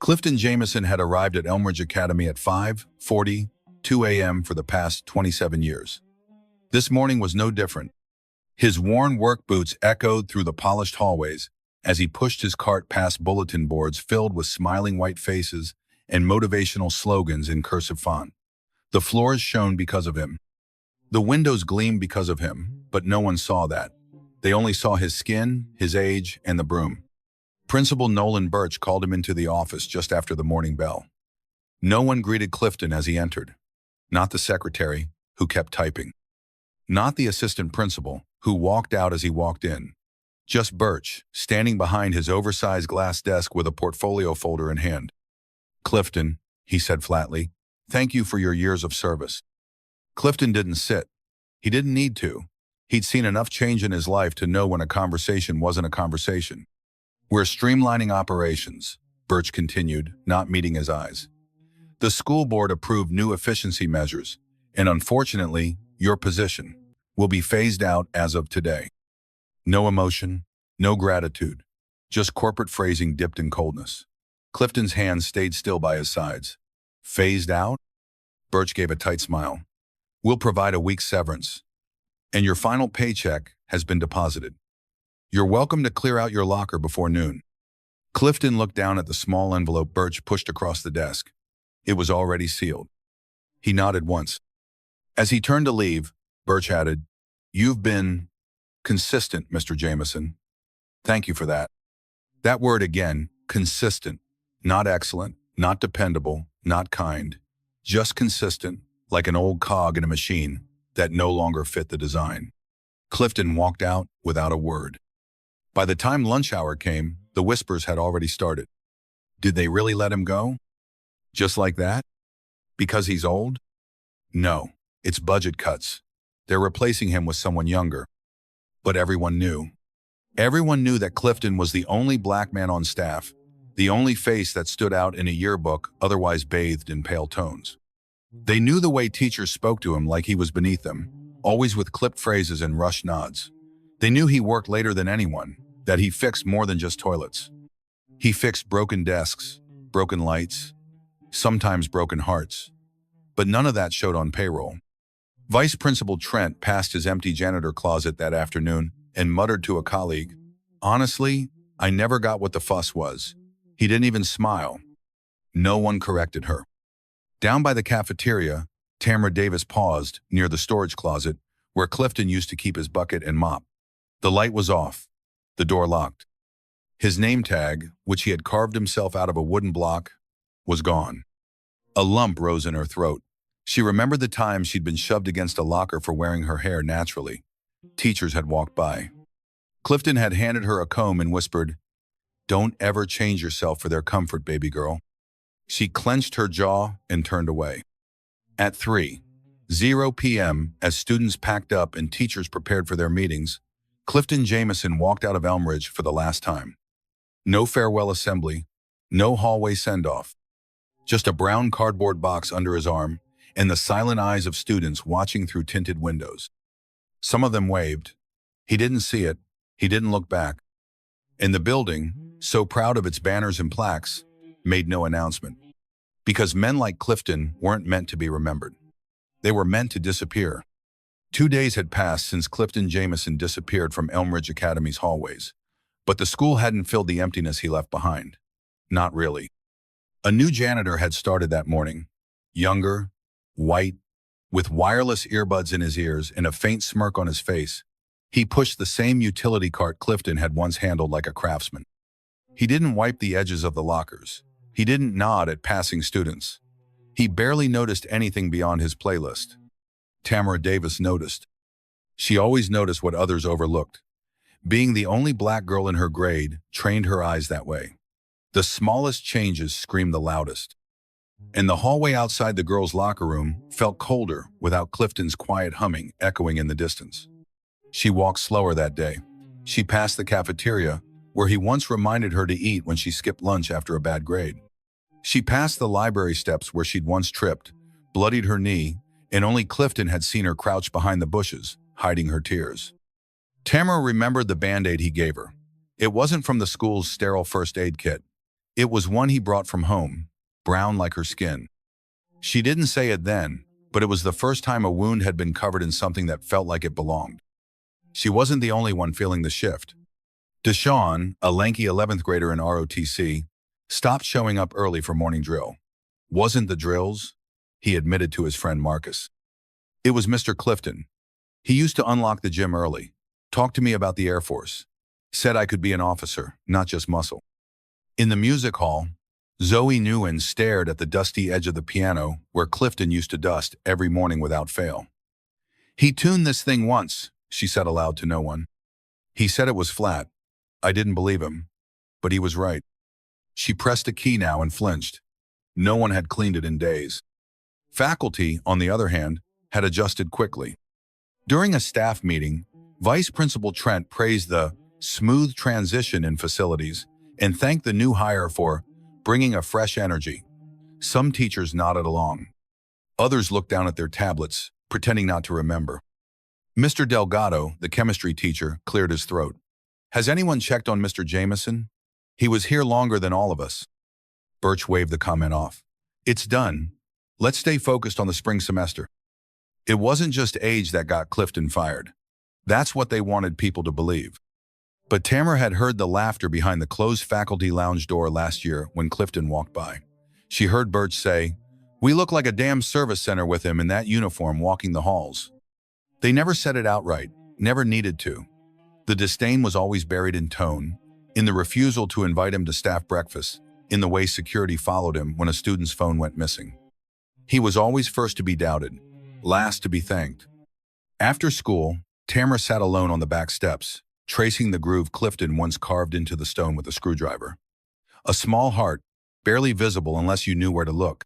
Clifton Jameson had arrived at Elmridge Academy at 5:42 a.m. for the past 27 years. This morning was no different. His worn work boots echoed through the polished hallways as he pushed his cart past bulletin boards filled with smiling white faces and motivational slogans in cursive font. The floors shone because of him. The windows gleamed because of him, but no one saw that. They only saw his skin, his age, and the broom. Principal Nolan Birch called him into the office just after the morning bell. No one greeted Clifton as he entered. Not the secretary, who kept typing. Not the assistant principal, who walked out as he walked in. Just Birch, standing behind his oversized glass desk with a portfolio folder in hand. "Clifton," he said flatly, "thank you for your years of service." Clifton didn't sit. He didn't need to. He'd seen enough change in his life to know when a conversation wasn't a conversation. "We're streamlining operations," Birch continued, not meeting his eyes. "The school board approved new efficiency measures, and unfortunately, your position will be phased out as of today." No emotion, no gratitude, just corporate phrasing dipped in coldness. Clifton's hands stayed still by his sides. "Phased out?" Birch gave a tight smile. "We'll provide a week's severance, and your final paycheck has been deposited. You're welcome to clear out your locker before noon." Clifton looked down at the small envelope Birch pushed across the desk. It was already sealed. He nodded once. As he turned to leave, Birch added, "You've been consistent, Mr. Jameson. Thank you for that." That word again, consistent. Not excellent, not dependable, not kind. Just consistent, like an old cog in a machine that no longer fit the design. Clifton walked out without a word. By the time lunch hour came, the whispers had already started. Did they really let him go? Just like that? Because he's old? No, it's budget cuts. They're replacing him with someone younger. But everyone knew. Everyone knew that Clifton was the only black man on staff, the only face that stood out in a yearbook otherwise bathed in pale tones. They knew the way teachers spoke to him like he was beneath them, always with clipped phrases and rushed nods. They knew he worked later than anyone, that he fixed more than just toilets. He fixed broken desks, broken lights, sometimes broken hearts. But none of that showed on payroll. Vice Principal Trent passed his empty janitor closet that afternoon and muttered to a colleague, "Honestly, I never got what the fuss was." He didn't even smile. No one corrected her. Down by the cafeteria, Tamara Davis paused near the storage closet where Clifton used to keep his bucket and mop. The light was off, the door locked. His name tag, which he had carved himself out of a wooden block, was gone. A lump rose in her throat. She remembered the time she'd been shoved against a locker for wearing her hair naturally. Teachers had walked by. Clifton had handed her a comb and whispered, "Don't ever change yourself for their comfort, baby girl." She clenched her jaw and turned away. At 3:00 p.m., as students packed up and teachers prepared for their meetings, Clifton Jameson walked out of Elmridge for the last time. No farewell assembly, no hallway send-off. Just a brown cardboard box under his arm and the silent eyes of students watching through tinted windows. Some of them waved. He didn't see it. He didn't look back. And the building, so proud of its banners and plaques, made no announcement. Because men like Clifton weren't meant to be remembered. They were meant to disappear. 2 days had passed since Clifton Jameson disappeared from Elmridge Academy's hallways, but the school hadn't filled the emptiness he left behind. Not really. A new janitor had started that morning. Younger, white, with wireless earbuds in his ears and a faint smirk on his face. He pushed the same utility cart Clifton had once handled like a craftsman. He didn't wipe the edges of the lockers. He didn't nod at passing students. He barely noticed anything beyond his playlist. Tamara Davis noticed. She always noticed what others overlooked. Being the only black girl in her grade trained her eyes that way. The smallest changes screamed the loudest. And the hallway outside the girls' locker room felt colder without Clifton's quiet humming echoing in the distance. She walked slower that day. She passed the cafeteria, where he once reminded her to eat when she skipped lunch after a bad grade. She passed the library steps where she'd once tripped, bloodied her knee, and only Clifton had seen her crouch behind the bushes, hiding her tears. Tamara remembered the Band-Aid he gave her. It wasn't from the school's sterile first aid kit. It was one he brought from home, brown like her skin. She didn't say it then, but it was the first time a wound had been covered in something that felt like it belonged. She wasn't the only one feeling the shift. Deshaun, a lanky 11th grader in ROTC, stopped showing up early for morning drill. Wasn't the drills? He admitted to his friend Marcus. It was Mr. Clifton. He used to unlock the gym early, talk to me about the Air Force, said I could be an officer, not just muscle. In the music hall, Zoe Nguyen stared at the dusty edge of the piano where Clifton used to dust every morning without fail. He tuned this thing once, she said aloud to no one. He said it was flat. I didn't believe him, but he was right. She pressed a key now and flinched. No one had cleaned it in days. Faculty, on the other hand, had adjusted quickly. During a staff meeting, Vice Principal Trent praised the smooth transition in facilities and thanked the new hire for bringing a fresh energy. Some teachers nodded along. Others looked down at their tablets, pretending not to remember. Mr. Delgado, the chemistry teacher, cleared his throat. Has anyone checked on Mr. Jameson? He was here longer than all of us. Birch waved the comment off. It's done. Let's stay focused on the spring semester. It wasn't just age that got Clifton fired. That's what they wanted people to believe. But Tamara had heard the laughter behind the closed faculty lounge door last year when Clifton walked by. She heard Birch say, "We look like a damn service center with him in that uniform walking the halls." They never said it outright, never needed to. The disdain was always buried in tone, in the refusal to invite him to staff breakfast, in the way security followed him when a student's phone went missing. He was always first to be doubted, last to be thanked. After school, Tamara sat alone on the back steps, tracing the groove Clifton once carved into the stone with a screwdriver. A small heart, barely visible unless you knew where to look.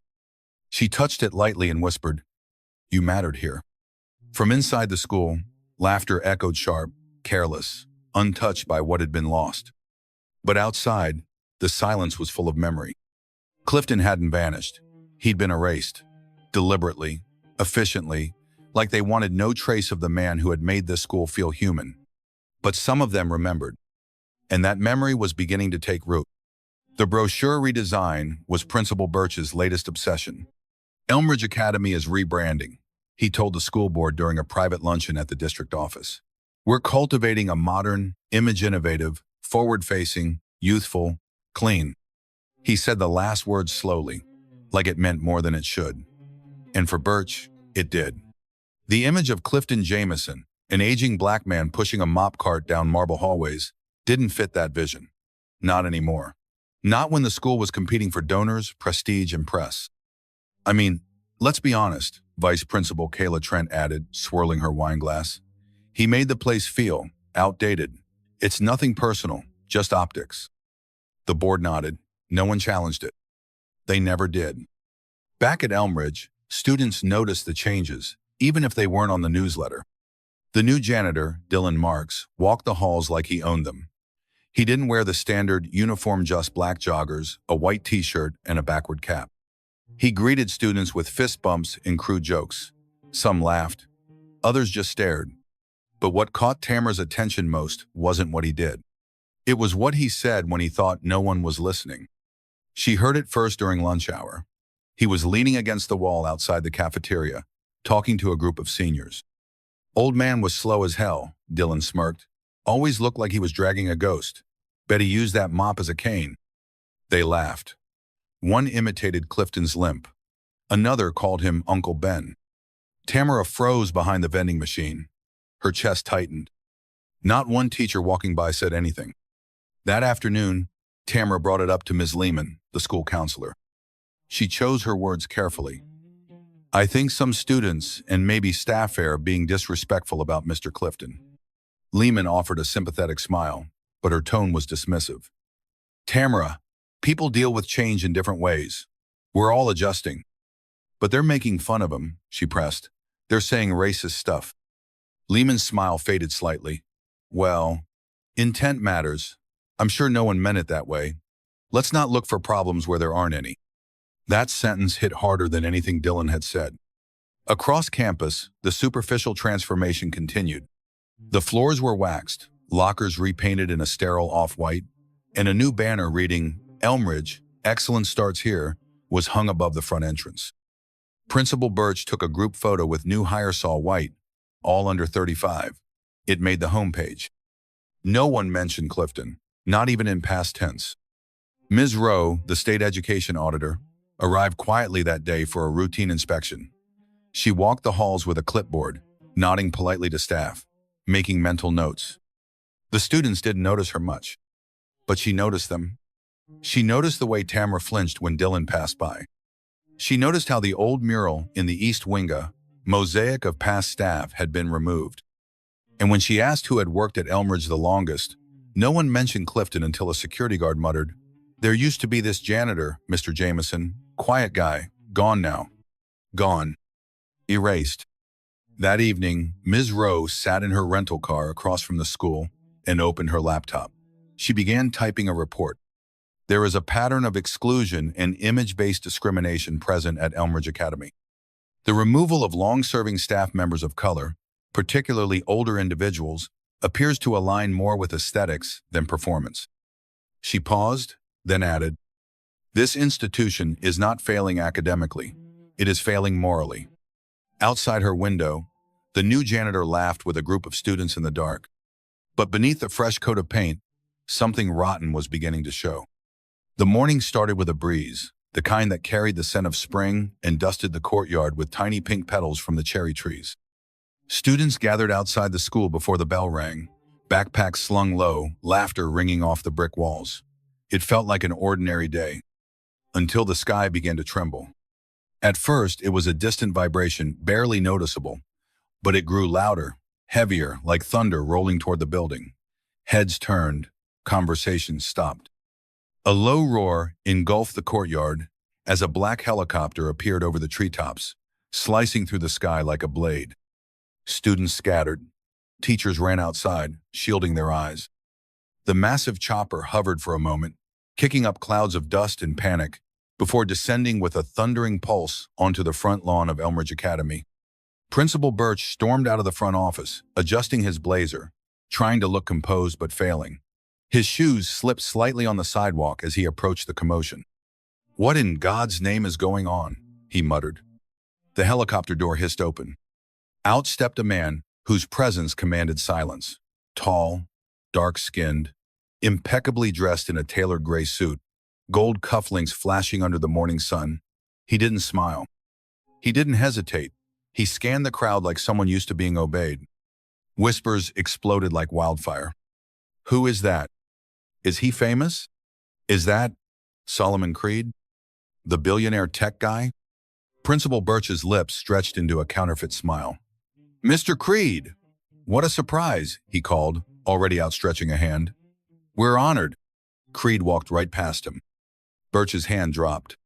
She touched it lightly and whispered, "You mattered here." From inside the school, laughter echoed sharp, careless, untouched by what had been lost. But outside, the silence was full of memory. Clifton hadn't vanished. He'd been erased, deliberately, efficiently, like they wanted no trace of the man who had made this school feel human. But some of them remembered, and that memory was beginning to take root. The brochure redesign was Principal Birch's latest obsession. Elmridge Academy is rebranding, he told the school board during a private luncheon at the district office. We're cultivating a modern, image-innovative, forward-facing, youthful, clean. He said the last words slowly, like it meant more than it should. And for Birch, it did. The image of Clifton Jameson, an aging black man pushing a mop cart down marble hallways, didn't fit that vision. Not anymore. Not when the school was competing for donors, prestige, and press. I mean, let's be honest, Vice Principal Kayla Trent added, swirling her wine glass. He made the place feel outdated. It's nothing personal, just optics. The board nodded. No one challenged it. They never did. Back at Elmridge, students noticed the changes, even if they weren't on the newsletter. The new janitor, Dylan Marks, walked the halls like he owned them. He didn't wear the standard uniform, just black joggers, a white t-shirt, and a backward cap. He greeted students with fist bumps and crude jokes. Some laughed. Others just stared. But what caught Tamara's attention most wasn't what he did. It was what he said when he thought no one was listening. She heard it first during lunch hour. He was leaning against the wall outside the cafeteria, talking to a group of seniors. Old man was slow as hell, Dylan smirked. Always looked like he was dragging a ghost. Bet he used that mop as a cane. They laughed. One imitated Clifton's limp. Another called him Uncle Ben. Tamara froze behind the vending machine. Her chest tightened. Not one teacher walking by said anything. That afternoon, Tamara brought it up to Ms. Lehman, the school counselor. She chose her words carefully. I think some students and maybe staff are being disrespectful about Mr. Clifton. Lehman offered a sympathetic smile, but her tone was dismissive. Tamara, people deal with change in different ways. We're all adjusting. But they're making fun of him, she pressed. They're saying racist stuff. Lehman's smile faded slightly. Well, intent matters. I'm sure no one meant it that way. Let's not look for problems where there aren't any. That sentence hit harder than anything Dylan had said. Across campus, the superficial transformation continued. The floors were waxed, lockers repainted in a sterile off-white, and a new banner reading, Elmridge, "Excellence starts here," was hung above the front entrance. Principal Birch took a group photo with new hire Saul White, all under 35. It made the homepage. No one mentioned Clifton, not even in past tense. Ms. Rowe, the state education auditor, arrived quietly that day for a routine inspection. She walked the halls with a clipboard, nodding politely to staff, making mental notes. The students didn't notice her much, but she noticed them. She noticed the way Tamara flinched when Dylan passed by. She noticed how the old mural in the East Winga, mosaic of past staff, had been removed. And when she asked who had worked at Elmridge the longest, no one mentioned Clifton until a security guard muttered, "There used to be this janitor, Mr. Jameson, quiet guy, gone now. Gone. Erased." That evening, Ms. Rowe sat in her rental car across from the school and opened her laptop. She began typing a report. There is a pattern of exclusion and image-based discrimination present at Elmridge Academy. The removal of long-serving staff members of color, particularly older individuals, appears to align more with aesthetics than performance. She paused, then added, "This institution is not failing academically. It is failing morally." Outside her window, the new janitor laughed with a group of students in the dark. But beneath the fresh coat of paint, something rotten was beginning to show. The morning started with a breeze, the kind that carried the scent of spring and dusted the courtyard with tiny pink petals from the cherry trees. Students gathered outside the school before the bell rang, backpacks slung low, laughter ringing off the brick walls. It felt like an ordinary day, until the sky began to tremble. At first, it was a distant vibration, barely noticeable, but it grew louder, heavier, like thunder rolling toward the building. Heads turned, conversations stopped. A low roar engulfed the courtyard as a black helicopter appeared over the treetops, slicing through the sky like a blade. Students scattered. Teachers ran outside, shielding their eyes. The massive chopper hovered for a moment, kicking up clouds of dust and panic, before descending with a thundering pulse onto the front lawn of Elmridge Academy. Principal Birch stormed out of the front office, adjusting his blazer, trying to look composed but failing. His shoes slipped slightly on the sidewalk as he approached the commotion. "What in God's name is going on?" he muttered. The helicopter door hissed open. Out stepped a man whose presence commanded silence. Tall, dark-skinned, impeccably dressed in a tailored gray suit, gold cufflinks flashing under the morning sun. He didn't smile. He didn't hesitate. He scanned the crowd like someone used to being obeyed. Whispers exploded like wildfire. "Who is that? Is he famous? Is that Solomon Creed? The billionaire tech guy?" Principal Birch's lips stretched into a counterfeit smile. "Mr. Creed! What a surprise," he called, already outstretching a hand. "We're honored." Creed walked right past him. Birch's hand dropped.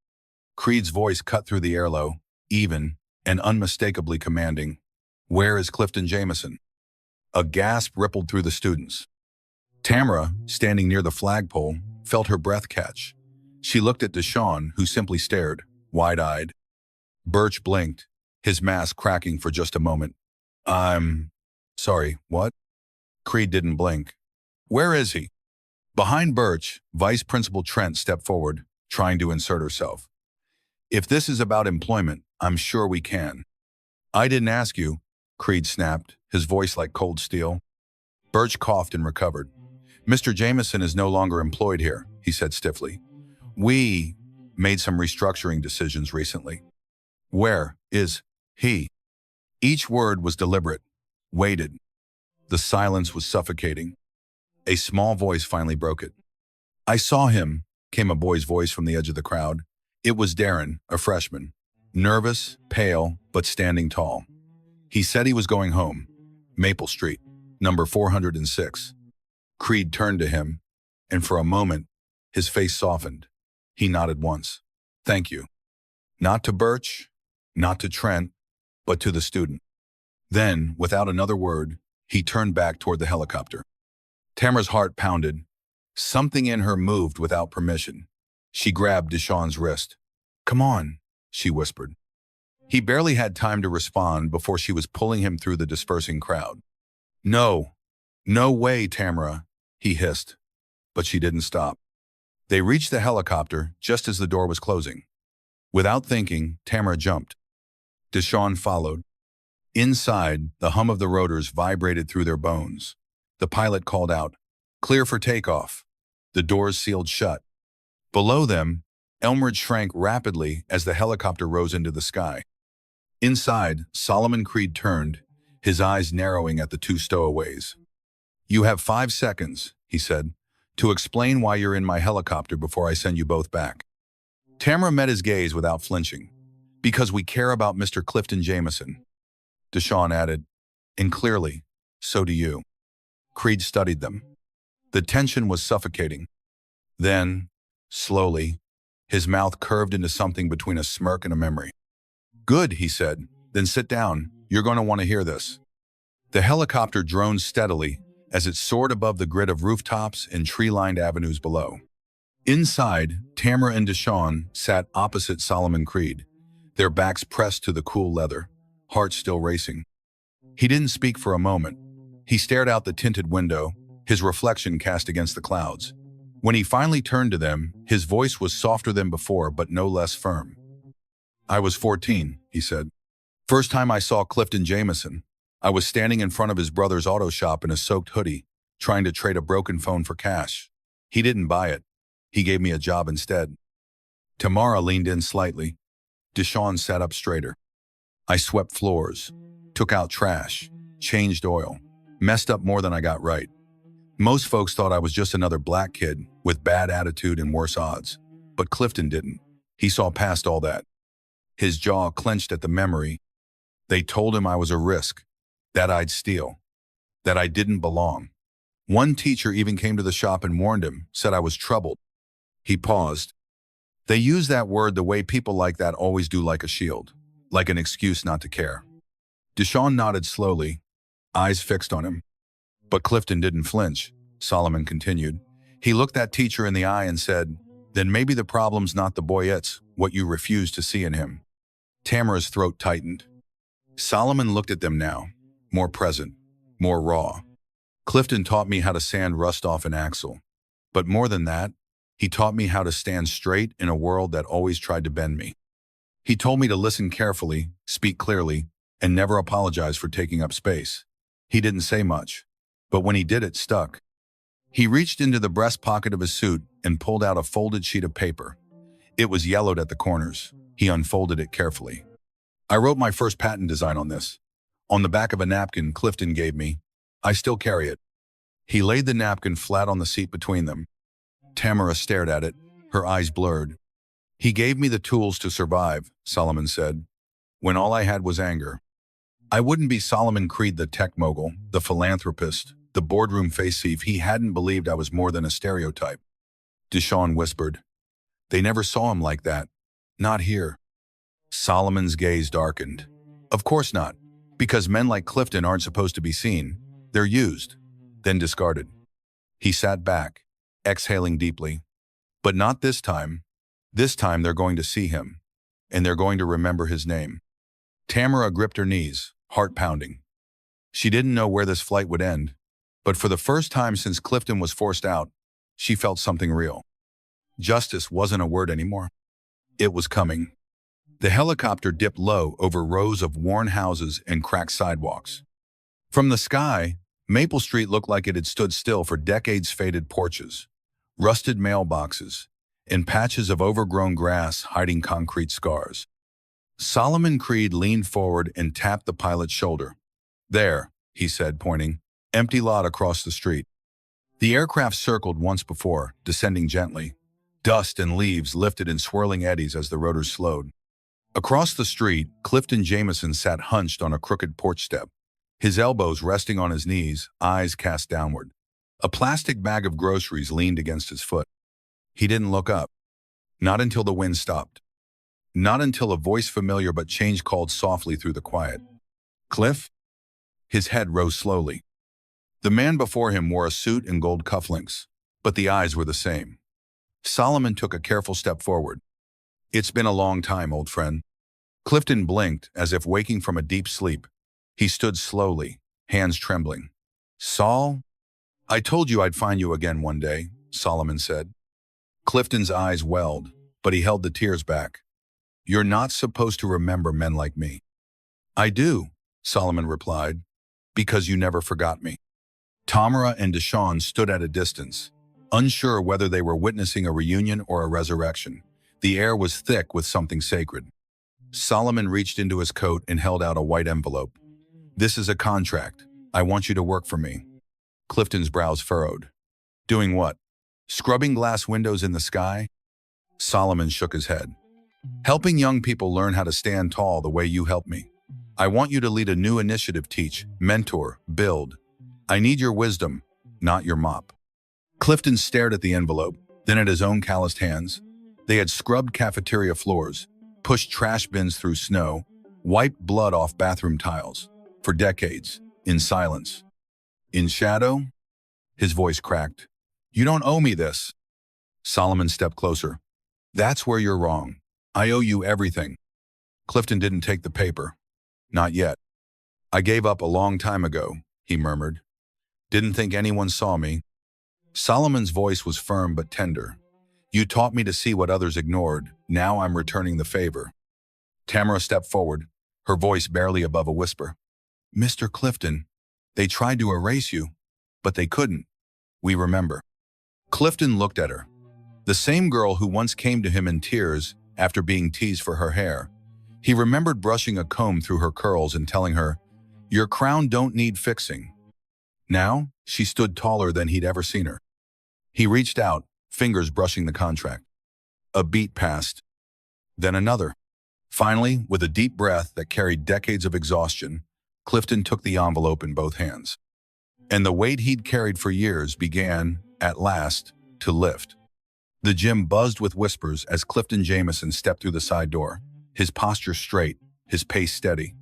Creed's voice cut through the airlow, even and unmistakably commanding. "Where is Clifton Jameson?" A gasp rippled through the students. Tamara, standing near the flagpole, felt her breath catch. She looked at Deshawn, who simply stared, wide-eyed. Birch blinked, his mask cracking for just a moment. "I'm sorry, what?" Creed didn't blink. "Where is he?" Behind Birch, Vice Principal Trent stepped forward, trying to insert herself. "If this is about employment, I'm sure we can." "I didn't ask you," Creed snapped, his voice like cold steel. Birch coughed and recovered. "Mr. Jameson is no longer employed here," he said stiffly. "We made some restructuring decisions recently." "Where is he?" Each word was deliberate, weighted. The silence was suffocating. A small voice finally broke it. "I saw him," came a boy's voice from the edge of the crowd. It was Darren, a freshman. Nervous, pale, but standing tall. He said he was going home. Maple Street, number 406. Creed turned to him, and for a moment, his face softened. He nodded once. "Thank you." Not to Birch, not to Trent, but to the student. Then, without another word, he turned back toward the helicopter. Tamara's heart pounded. Something in her moved without permission. She grabbed Deshawn's wrist. "Come on," she whispered. He barely had time to respond before she was pulling him through the dispersing crowd. "No, no way, Tamara," he hissed. But she didn't stop. They reached the helicopter just as the door was closing. Without thinking, Tamara jumped. Deshawn followed. Inside, the hum of the rotors vibrated through their bones. The pilot called out, "Clear for takeoff." The doors sealed shut. Below them, Elmridge shrank rapidly as the helicopter rose into the sky. Inside, Solomon Creed turned, his eyes narrowing at the two stowaways. "You have 5 seconds," he said, "to explain why you're in my helicopter before I send you both back." Tamara met his gaze without flinching. "Because we care about Mr. Clifton Jameson," Deshawn added, "and clearly, so do you." Creed studied them. The tension was suffocating. Then, slowly, his mouth curved into something between a smirk and a memory. "Good," he said. "Then sit down. You're going to want to hear this." The helicopter droned steadily as it soared above the grid of rooftops and tree-lined avenues below. Inside, Tamara and Deshawn sat opposite Solomon Creed, their backs pressed to the cool leather, hearts still racing. He didn't speak for a moment. He stared out the tinted window, his reflection cast against the clouds. When he finally turned to them, his voice was softer than before, but no less firm. "I was 14, he said. "First time I saw Clifton Jameson. I was standing in front of his brother's auto shop in a soaked hoodie, trying to trade a broken phone for cash. He didn't buy it. He gave me a job instead." Tamara leaned in slightly. Deshawn sat up straighter. "I swept floors, took out trash, changed oil, messed up more than I got right. Most folks thought I was just another black kid with bad attitude and worse odds. But Clifton didn't. He saw past all that." His jaw clenched at the memory. "They told him I was a risk, that I'd steal, that I didn't belong. One teacher even came to the shop and warned him, said I was troubled." He paused. "They use that word the way people like that always do, like a shield, like an excuse not to care." Deshawn nodded slowly, eyes fixed on him. "But Clifton didn't flinch," Solomon continued. "He looked that teacher in the eye and said, 'Then maybe the problem's not the boy, it's what you refuse to see in him.'" Tamara's throat tightened. Solomon looked at them now, more present, more raw. "Clifton taught me how to sand rust off an axle. But more than that, he taught me how to stand straight in a world that always tried to bend me. He told me to listen carefully, speak clearly, and never apologize for taking up space. He didn't say much, but when he did, it stuck." He reached into the breast pocket of his suit and pulled out a folded sheet of paper. It was yellowed at the corners. He unfolded it carefully. "I wrote my first patent design on this. On the back of a napkin Clifton gave me. I still carry it." He laid the napkin flat on the seat between them. Tamara stared at it, her eyes blurred. "He gave me the tools to survive," Solomon said, "when all I had was anger. I wouldn't be Solomon Creed, the tech mogul, the philanthropist, the boardroom face thief. He hadn't believed I was more than a stereotype." Deshawn whispered, "They never saw him like that. Not here." Solomon's gaze darkened. "Of course not, because men like Clifton aren't supposed to be seen. They're used, then discarded." He sat back, exhaling deeply. "But not this time. This time they're going to see him, and they're going to remember his name." Tamara gripped her knees, heart pounding. She didn't know where this flight would end, but for the first time since Clifton was forced out, she felt something real. Justice wasn't a word anymore. It was coming. The helicopter dipped low over rows of worn houses and cracked sidewalks. From the sky, Maple Street looked like it had stood still for decades. Faded porches, rusted mailboxes, and patches of overgrown grass hiding concrete scars. Solomon Creed leaned forward and tapped the pilot's shoulder. "There," he said, pointing. "Empty lot across the street." The aircraft circled once before, descending gently. Dust and leaves lifted in swirling eddies as the rotors slowed. Across the street, Clifton Jameson sat hunched on a crooked porch step, his elbows resting on his knees, eyes cast downward. A plastic bag of groceries leaned against his foot. He didn't look up. Not until the wind stopped. Not until a voice familiar but changed called softly through the quiet. "Cliff?" His head rose slowly. The man before him wore a suit and gold cufflinks, but the eyes were the same. Solomon took a careful step forward. "It's been a long time, old friend." Clifton blinked as if waking from a deep sleep. He stood slowly, hands trembling. "Saul? I told you I'd find you again one day," Solomon said. Clifton's eyes welled, but he held the tears back. "You're not supposed to remember men like me." "I do," Solomon replied, "because you never forgot me." Tamara and Deshawn stood at a distance, unsure whether they were witnessing a reunion or a resurrection. The air was thick with something sacred. Solomon reached into his coat and held out a white envelope. "This is a contract. I want you to work for me." Clifton's brows furrowed. "Doing what? Scrubbing glass windows in the sky?" Solomon shook his head. "Helping young people learn how to stand tall the way you helped me. I want you to lead a new initiative, teach, mentor, build. I need your wisdom, not your mop." Clifton stared at the envelope, then at his own calloused hands. They had scrubbed cafeteria floors, pushed trash bins through snow, wiped blood off bathroom tiles. For decades, in silence. In shadow? His voice cracked. "You don't owe me this." Solomon stepped closer. "That's where you're wrong. I owe you everything." Clifton didn't take the paper. "Not yet. I gave up a long time ago," he murmured. "Didn't think anyone saw me." Solomon's voice was firm but tender. "You taught me to see what others ignored. Now I'm returning the favor." Tamara stepped forward, her voice barely above a whisper. "Mr. Clifton, they tried to erase you, but they couldn't. We remember." Clifton looked at her. The same girl who once came to him in tears after being teased for her hair. He remembered brushing a comb through her curls and telling her, "Your crown don't need fixing." Now, she stood taller than he'd ever seen her. He reached out, fingers brushing the contract. A beat passed, then another. Finally, with a deep breath that carried decades of exhaustion, Clifton took the envelope in both hands. And the weight he'd carried for years began, at last, to lift. The gym buzzed with whispers as Clifton Jamison stepped through the side door, his posture straight, his pace steady.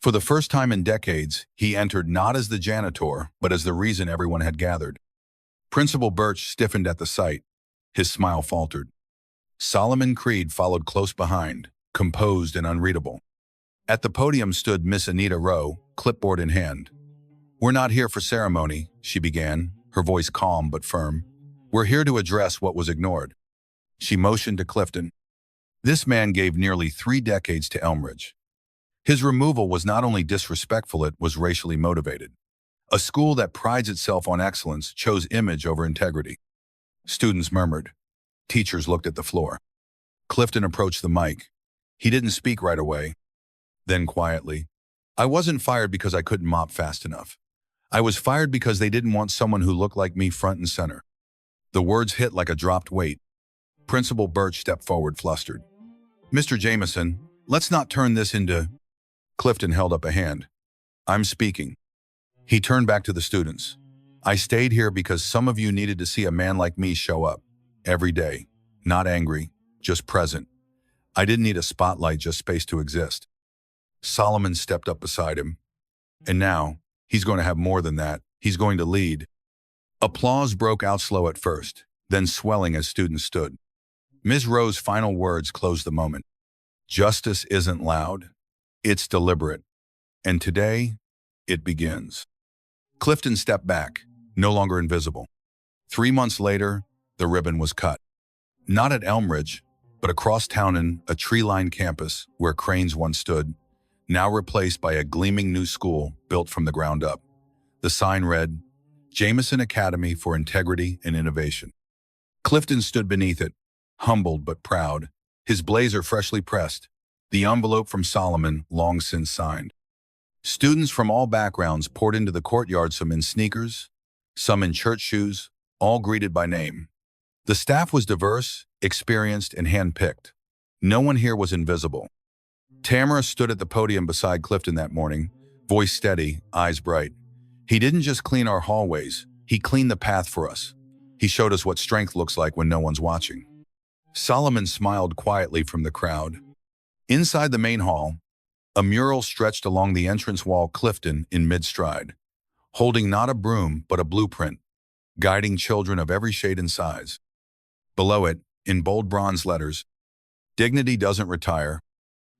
For the first time in decades, he entered not as the janitor, but as the reason everyone had gathered. Principal Birch stiffened at the sight. His smile faltered. Solomon Creed followed close behind, composed and unreadable. At the podium stood Miss Anita Rowe, clipboard in hand. "We're not here for ceremony," she began, her voice calm but firm. "We're here to address what was ignored." She motioned to Clifton. This man gave nearly 3 decades to Elmridge. His removal was not only disrespectful, it was racially motivated. A school that prides itself on excellence chose image over integrity. Students murmured. Teachers looked at the floor. Clifton approached the mic. He didn't speak right away. Then quietly, "I wasn't fired because I couldn't mop fast enough. I was fired because they didn't want someone who looked like me front and center." The words hit like a dropped weight. Principal Birch stepped forward, flustered. "Mr. Jamison, let's not turn this into—" Clifton held up a hand. "I'm speaking." He turned back to the students. "I stayed here because some of you needed to see a man like me show up. Every day. Not angry, just present. I didn't need a spotlight, just space to exist." Solomon stepped up beside him. "And now, he's going to have more than that. He's going to lead." Applause broke out slow at first, then swelling as students stood. Ms. Rowe's final words closed the moment. "Justice isn't loud. It's deliberate. And today, it begins." Clifton stepped back, no longer invisible. 3 months later, the ribbon was cut. Not at Elmridge, but across town in a tree-lined campus where cranes once stood, now replaced by a gleaming new school built from the ground up. The sign read, "Jamison Academy for Integrity and Innovation." Clifton stood beneath it, humbled but proud, his blazer freshly pressed, the envelope from Solomon long since signed. Students from all backgrounds poured into the courtyard, some in sneakers, some in church shoes, all greeted by name. The staff was diverse, experienced, and hand-picked. No one here was invisible. Tamara stood at the podium beside Clifton that morning, voice steady, eyes bright. "He didn't just clean our hallways, he cleaned the path for us. He showed us what strength looks like when no one's watching." Solomon smiled quietly from the crowd. Inside the main hall, a mural stretched along the entrance wall. Clifton in mid-stride, holding not a broom but a blueprint, guiding children of every shade and size. Below it, in bold bronze letters, "Dignity doesn't retire."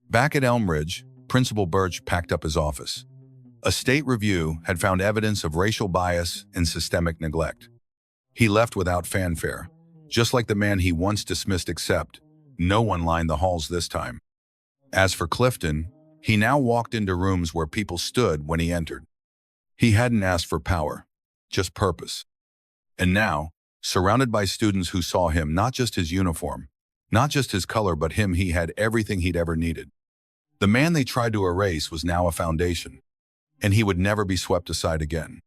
Back at Elmridge, Principal Birch packed up his office. A state review had found evidence of racial bias and systemic neglect. He left without fanfare, Just like the man he once dismissed, except no one lined the halls this time. As for Clifton, he now walked into rooms where people stood when he entered. He hadn't asked for power, just purpose. And now, surrounded by students who saw him, not just his uniform, not just his color, but him, he had everything he'd ever needed. The man they tried to erase was now a foundation, and he would never be swept aside again.